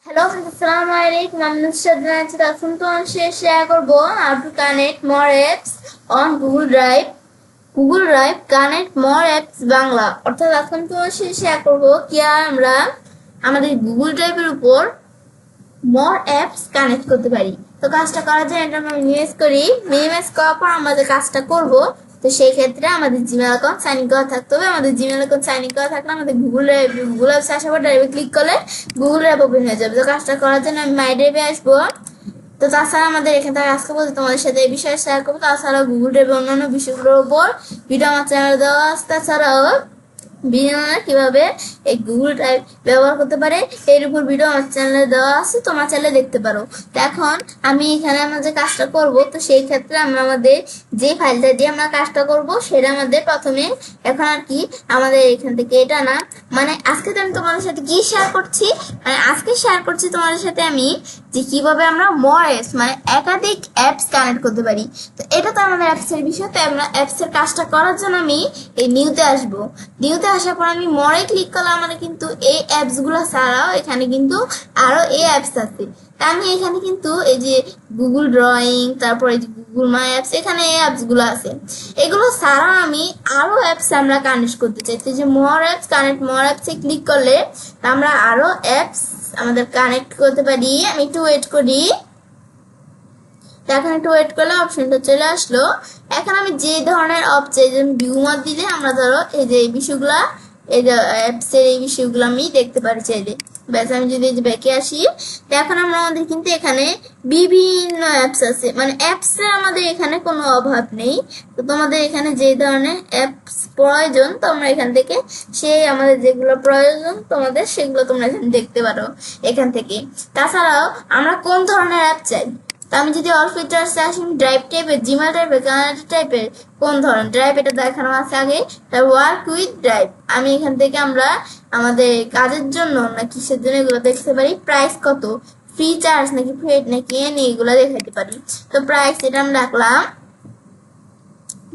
Hello, assalamu alaikum. I'm Nusrat Ranjit. এখন তো আমি শেয়ার করবো how to connect more apps on Google Drive. Google Drive connect more apps Bangla. অর্থাৎ এখন তো শেয়ার করবো কি আমরা আমাদের Google Drive এর উপর more apps কানেক্ট করতে পারি। তো কাজটা করার জন্য এটা আমরা মিনিমাইজ করি। মিনিমাইজ করার পর আমাদের কাজটা করব। তো সেই ক্ষেত্রে আমাদের জিমেল অ্যাকাউন্ট সাইন ইন করা থাকতে হবে। আমাদের জিমেল অ্যাকাউন্ট সাইন ইন করা থাকলে আমাদের গুগল অ্যাপস আসার পর ড্রাইভে ক্লিক করলে গুগল অ্যাপ ওপেন হয়ে যাবে। তো কাজটা করার জন্য আমি মাই ড্রাইভে আসবো। তো তাছাড়া আমাদের এখান থেকে আজকে বলতে তোমাদের সাথে এই বিষয়ে শেয়ার করবো। তাছাড়া গুগল ড্রাইভে অন্যান্য বিষয়গুলোর উপর ভিডিও আমার চ্যানেলে দেওয়া আছে। তাছাড়াও বিনিময়ে কিভাবে এই গুগল ড্রাইভ ব্যবহার করতে পারে এর উপর ভিডিও আমার চ্যানেলে দেওয়া আছে, তোমার চ্যানেলে দেখতে পারো। তো এখন আমি এখানে আমরা যে কাজটা করব, তো সেই ক্ষেত্রে আমরা আমাদের যে ফাইলটা দিয়ে আমরা কাজটা করব সেটা আমাদের প্রথমে এখন আর কি আমাদের এখান থেকে এটা না মানে আজকে তো আমি তোমাদের সাথে কি শেয়ার করছি, মানে আজকে শেয়ার করছি তোমাদের সাথে আমি যে কিভাবে আমরা মোর অ্যাপস মানে একাধিক অ্যাপস কানেক্ট করতে পারি। তো এটা তো আমাদের অ্যাপসের বিষয়। তো আমরা অ্যাপসের কাজটা করার জন্য আমি এই নিউতে আসবো। নিউতে আসার পর আমি মোরে ক্লিক করলে আমার কিন্তু এই অ্যাপস গুলো ছাড়াও এখানে কিন্তু আরো এই অ্যাপস আছে। আমি এখানে কিন্তু এই যে গুগল ড্রয়িং, তারপরে গুগল মাই অ্যাপস, এখানে এই অ্যাপস গুলো আছে। এগুলো ছাড়াও আমি আরো অ্যাপস আমরা কানেক্ট করতে চাই। তো যে মোর অ্যাপস কানেক্ট মোর অ্যাপসে ক্লিক করলে আমরা আরো অ্যাপস আমাদের কানেক্ট করতে পারি। আমি একটু ওয়েট করি। এখন একটু ওয়েট করলে অপশনটা চলে আসলো। এখন আমি যে ধরনের ভিউ মোড দিলে আমরা ধরো এই যে এই বিষয়গুলা এই যে অ্যাপসের এই বিষয়গুলো আমি দেখতে পারি চাইলে। ব্যাস আমি যদি এই যে ব্যাকে আসি, তো এখন আমাদের কিন্তু এখানে বিভিন্ন অ্যাপস আছে, মানে অ্যাপসের আমাদের এখানে কোনো অভাব নেই। তো তোমাদের এখানে যে ধরনের অ্যাপস প্রয়োজন তোমরা এখান থেকে সেই আমাদের যেগুলো প্রয়োজন তোমাদের সেগুলো তোমরা এখানে দেখতে পারো এখান থেকে। তাছাড়াও আমরা কোন ধরনের অ্যাপ চাই, তো আমি যদি অল ফিচার্স আসি ড্রাইভ টাইপের, জিমেল টাইপের, কানাডা টাইপের, কোন ধরনের ড্রাইভ এটা দেখানো আছে আগে। তার ওয়ার্ক উইথ ড্রাইভ আমি এখান থেকে আমরা আমাদের কাজের জন্য না কিসের জন্য এগুলো দেখতে পারি। প্রাইস কত, ফ্রি চার্জ নাকি পেড নাকি এনে এগুলো দেখাতে পারি। তো প্রাইস এটা আমি রাখলাম।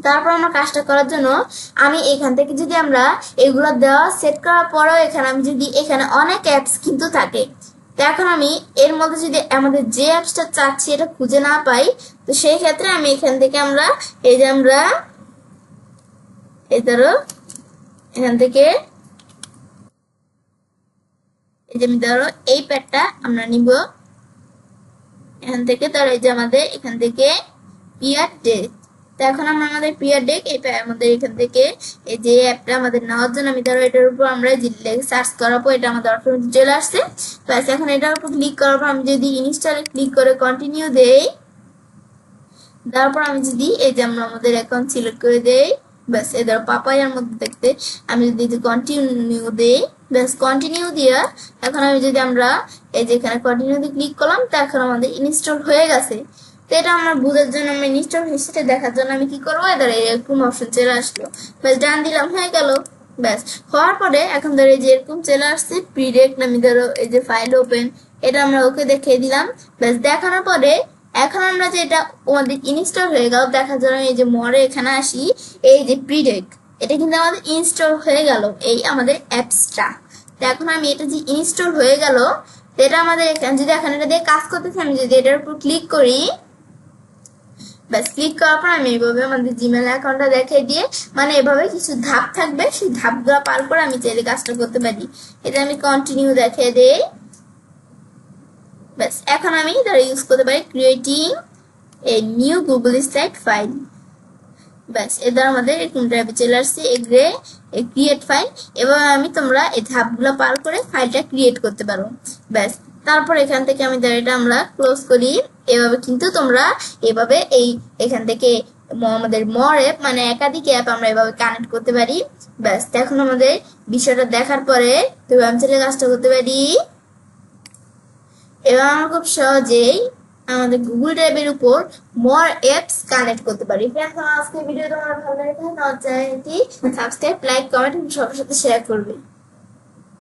তারপর আমরা কাজটা করার জন্য আমি এখান থেকে যদি আমরা এগুলো দেওয়া সেট করার পরেও এখানে আমি যদি এখানে অনেক অ্যাপস কিন্তু থাকে। তো এখন আমি এর মধ্যে যদি আমাদের যে অ্যাপসটা চাচ্ছি এটা খুঁজে না পাই, তো সেই ক্ষেত্রে আমি এখান থেকে আমরা এই যে আমরা এই ধরো এখান থেকে এই যে আমি ধরো এই প্যাডটা আমরা নিব এখান থেকে। ধরো এই যে আমাদের এখান থেকে পিয়ার ডেক। তো এখন আমরা আমাদের পিয়ার ডেক এই আমাদের এখান থেকে এই যে অ্যাপটা আমাদের নেওয়ার জন্য আমি ধরো এটার উপর আমরা সার্চ করার পর এটা আমাদের অটোমেটিক চলে আসছে। তো এখন এটার উপর ক্লিক করার পর আমি যদি ইনস্টলে ক্লিক করে কন্টিনিউ দেই, তারপর আমি যদি এই যে আমরা আমাদের অ্যাকাউন্ট সিলেক্ট করে দেই, ব্যাস এই ধরো পাপায়ার মধ্যে দেখতে আমি যদি কন্টিনিউ দেই, ব্যাস কন্টিনিউ দিয়া এখন আমি যদি আমরা এই যে এখানে কন্টিনিউ দিয়ে ক্লিক করলাম, তো এখন আমাদের ইনস্টল হয়ে গেছে। তো এটা আমরা বোঝার জন্য আমরা ইনস্টল হিস্ট্রি দেখার জন্য আমি কি করবো, এদের এরকম অপশন চলে আসলো, ব্যাস ডান দিলাম, হয়ে গেল। ব্যাস হওয়ার পরে এখন ধরো এই যে এরকম চলে আসছে প্রিডেক্ট, আমি ধরো এই যে ফাইল ওপেন এটা আমরা ওকে দেখিয়ে দিলাম। ব্যাস দেখানোর পরে এখন আমরা যে এটা আমাদের ইনস্টল হয়ে গেল দেখার জন্য এই যে মরে এখানে আসি, এই যে প্রিডেক্ট এটা কিন্তু আমাদের ইনস্টল হয়ে গেল এই আমাদের অ্যাপসটা। তো এখন আমি এটা যে ইনস্টল হয়ে গেল, এটা আমাদের এখানে যদি এখন এটা দিয়ে কাজ করতেছি, আমি যদি এটার উপর ক্লিক করি, ব্যাস ক্লিক করার পর আমি এইভাবে আমাদের জিমেল অ্যাকাউন্টটা দেখিয়ে দিয়ে মানে এভাবে কিছু ধাপ থাকবে, সেই ধাপগুলো পার করে আমি চাইলে কাজটা করতে পারি। এটা আমি কন্টিনিউ দেখিয়ে দেই। ব্যাস এখন আমি ধরো ইউজ করতে পারি creating a new Google site file. ব্যাস এবার আমাদের এরকম ড্রাইভে চলে আসছে ক্রিয়েট ফাইল। এবার আমি তোমরা এই ধাপগুলো পার করে ফাইলটা ক্রিয়েট করতে পারো। ব্যাস তারপর এখান থেকে আমি এটা আমরা ক্লোজ করি। এভাবে কিন্তু তোমরা এভাবে এখান থেকে আমাদের মোর অ্যাপ মানে একাধিক অ্যাপ আমরা এভাবে কানেক্ট করতে পারি। ব্যাস এখন আমাদের বিষয়টা দেখার পরে তবে আমি চলে কাজটা করতে পারি। এবার আমরা খুব সহজেই আমাদের গুগল ড্রাইভের উপর মোর অ্যাপস কানেক্ট করতে পারি। ফ্রেন্ডস, আজকের ভিডিও তোমার ভালো লাগে তাহলে চ্যানেলটি সাবস্ক্রাইব, লাইক, কমেন্ট এবং সবার সাথে শেয়ার করবে।